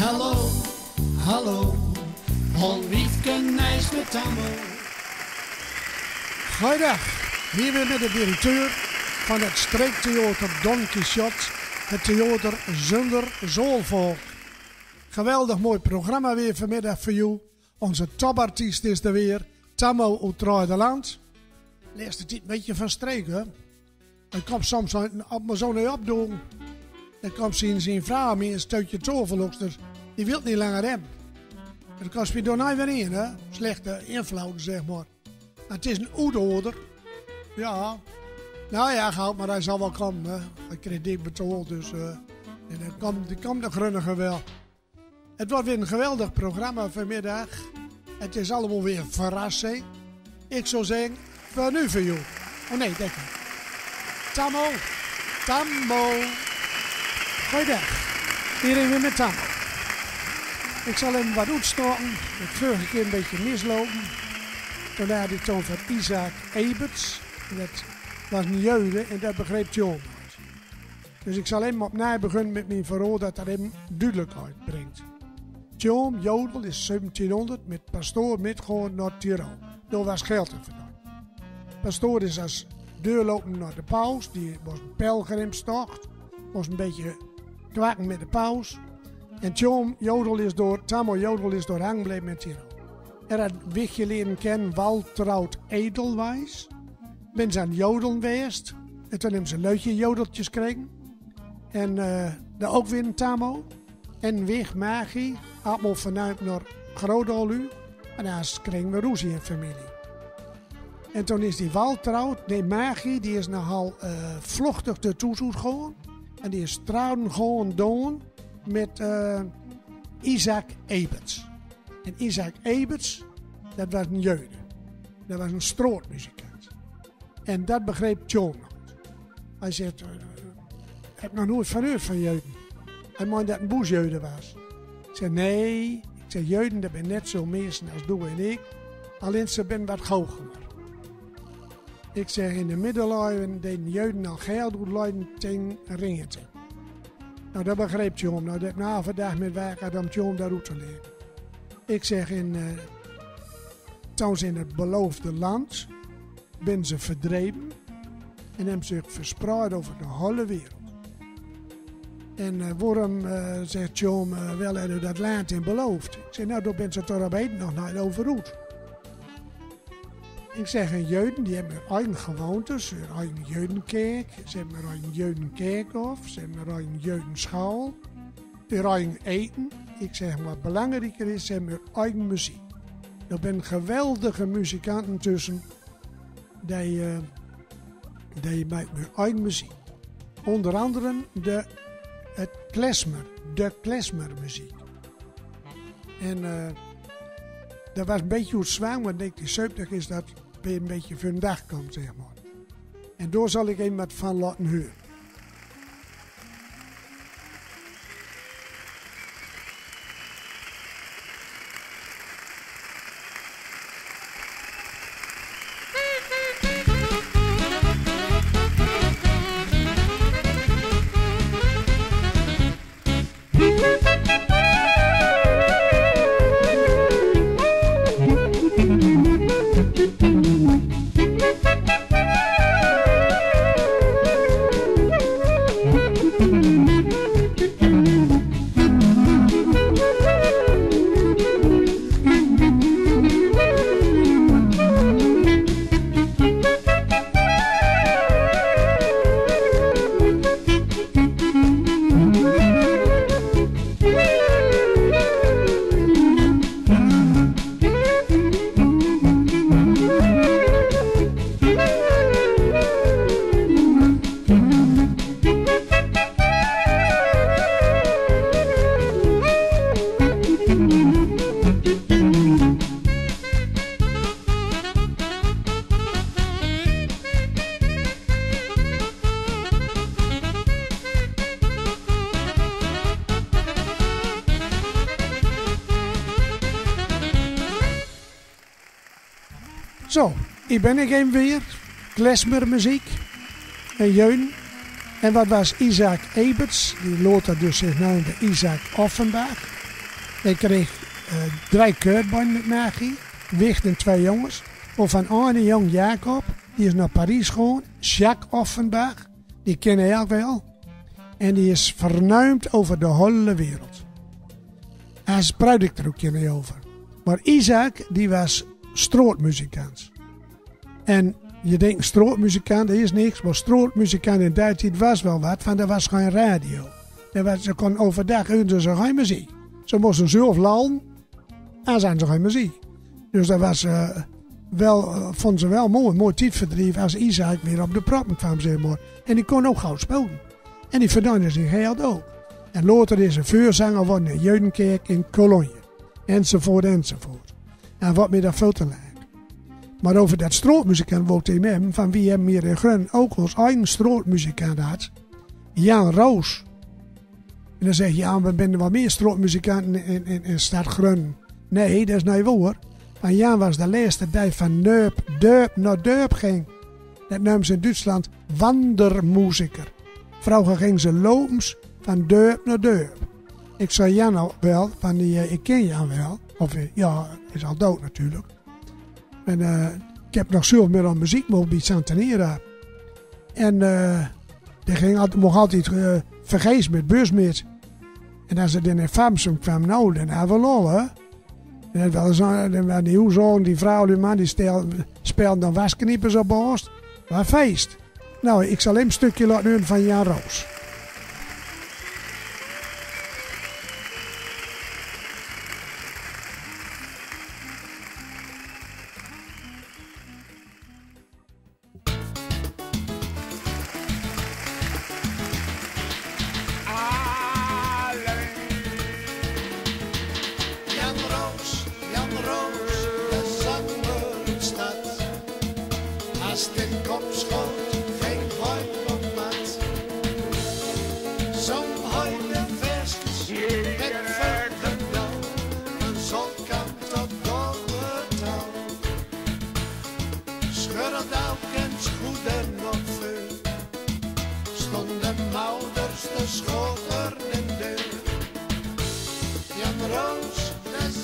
Hallo, hallo, Liefke Nijs met Tammo. Goeiedag, hier weer met de directeur van het streektheater Don Quixote, het theater zonder zoolvolk. Geweldig mooi programma weer vanmiddag voor jou. Onze topartiest is er weer, Tammo uit Troiderland. Leest het een beetje van streek, hè? Ik kom soms op me zo niet opdoen. Dan komt zijn vrouw mee een stukje toverlokster. Die wil niet langer hebben. Dan kost je door nou weer in, hè? Slechte invloed, zeg maar. Het is een ouder. Ja. Nou ja, goud, maar hij zal wel komen, hè? Hij kreeg dik betaald, dus... en die komt de grunnige wel. Het wordt weer een geweldig programma vanmiddag. Het is allemaal weer verrassing. Ik zou zeggen, voor nu voor jou. Oh nee, denk ik. Tammo. Goeiedag. Hier weer met Tammo. Ik zal hem wat uitstoten. Ik vorige keer een beetje mislopen. Toen had ik toon van Isaac Eberts. Dat was een Jeude en dat begreep John. Dus ik zal hem opnieuw beginnen met mijn verhaal dat er hem duidelijkheid brengt. John Jodel is 1700 met pastoor metgegaan naar Tirol. Daar was geld te verdienen. Pastoor is als deurlopen naar de paus. Die was een pelgrimstocht. Was een beetje kwaken met de paus. En Tammo Jodel is door hang gebleven met Tirol. Er had wichtje leren kennen Waltraud Edelwijs. Ben ze aan Jodel geweest. En toen hebben ze leutje jodeltjes gekregen. En daar ook weer een Tammo. En weg magie. Allemaal vanuit naar Grootolu. En daar kregen we ruzie in familie. En toen is die Waltraud, die magie, die is nogal vluchtig ertoe gegaan. En die is trouwen gewoon doen met Isaac Eberts. En Isaac Eberts, dat was een Jeude. Dat was een strootmuzikant. En dat begreep John nooit. Hij zegt, ik heb nog nooit van Jeuden. Hij meende dat een boesjeude was. Ik zei, nee. Ik zei, Jeuden, dat ben net zo mensen als Doe en ik. Alleen ze ben wat goochelaar. Ik zeg, in de middeleeuwen deden Jeuden al geld uitleiden tegen ringeten. Nou, dat begreep John. Nou, dat ik na vandaag met werk om John daaruit te leren. Ik zeg, toen ze in het beloofde land ben ze verdreven en hebben zich verspreid over de hele wereld. En waarom zegt John, wel hebben we dat land in beloofd? Ik zeg, nou, daar ben ze toch op eten nog niet over uit. Ik zeg, en Jeuden, die hebben hun eigen gewoontes, hun eigen Jeudenkerk. Ze hebben hun eigen Jeudenkerkhof, ze hebben hun eigen Jeudenschool, hun eigen eten. Ik zeg, wat belangrijker is, ze hebben hun eigen muziek. Er zijn geweldige muzikanten tussen, die maken hun eigen muziek. Onder andere de klezmermuziek. En dat was een beetje hoe zwaar, maar denk ik, 70 is dat weer een beetje voor een dag komt, zeg maar. En daar zal ik even wat van laten horen. Zo, hier ben ik even weer. Klezmermuziek en Jeun. En wat was Isaac Eberts? Die loot dus zich nou de Isaac Offenbach. Ik kreeg 3 keurtbanden met magie. Wicht en 2 jongens. Of van een jong Jacob. Die is naar Parijs gegaan. Jacques Offenbach. Die ken je ook wel. En die is vernuimd over de hele wereld. Hij sprak ik er ook niet over. Maar Isaac, die was strootmuzikant. En je denkt, strootmuzikant, dat is niks. Maar strootmuzikant in die tijd was wel wat, want er was geen radio. Ze kon overdag ze geen muziek. Ze moesten zelf lallen en zijn ze geen muziek. Dus dat was vonden ze wel mooi tijdverdrijf als Isaac weer op de proppen kwam, zeg maar. En die kon ook gauw spelen. En die verdiende zich geld ook. En later is een vuurzanger geworden in Judenkerk in Cologne. Enzovoort, enzovoort. En wat me daar veel te lijkt. Maar over dat strootmuzikant wil ik tegen hem, van wie hem hier in Grun ook als eigen strootmuzikant had. Jan Roos. En dan zeg je, ja, we zijn er wat meer strootmuzikanten in stad Grun. Nee, dat is niet waar. Maar Jan was de laatste die van Durp naar Durp ging. Dat noemen ze in Duitsland wandermuziker. Vroeger gingen ze lopens van Durp naar Durp. Ik zei Jan al wel, van ik ken Jan wel. Of ja, is al dood natuurlijk. En ik heb nog zelf meer aan muziek mogen bij Santanera. En die mocht altijd vergees met bus met. En als ze dan in Famsum kwam, nou, dan hadden we lol, hè. En dat was die hoezoon, die vrouw, die man, die speelde dan wasknippers op borst. Wat feest. Nou, ik zal hem een stukje laten horen van Jan Roos. Schoter in de Jan Roos, de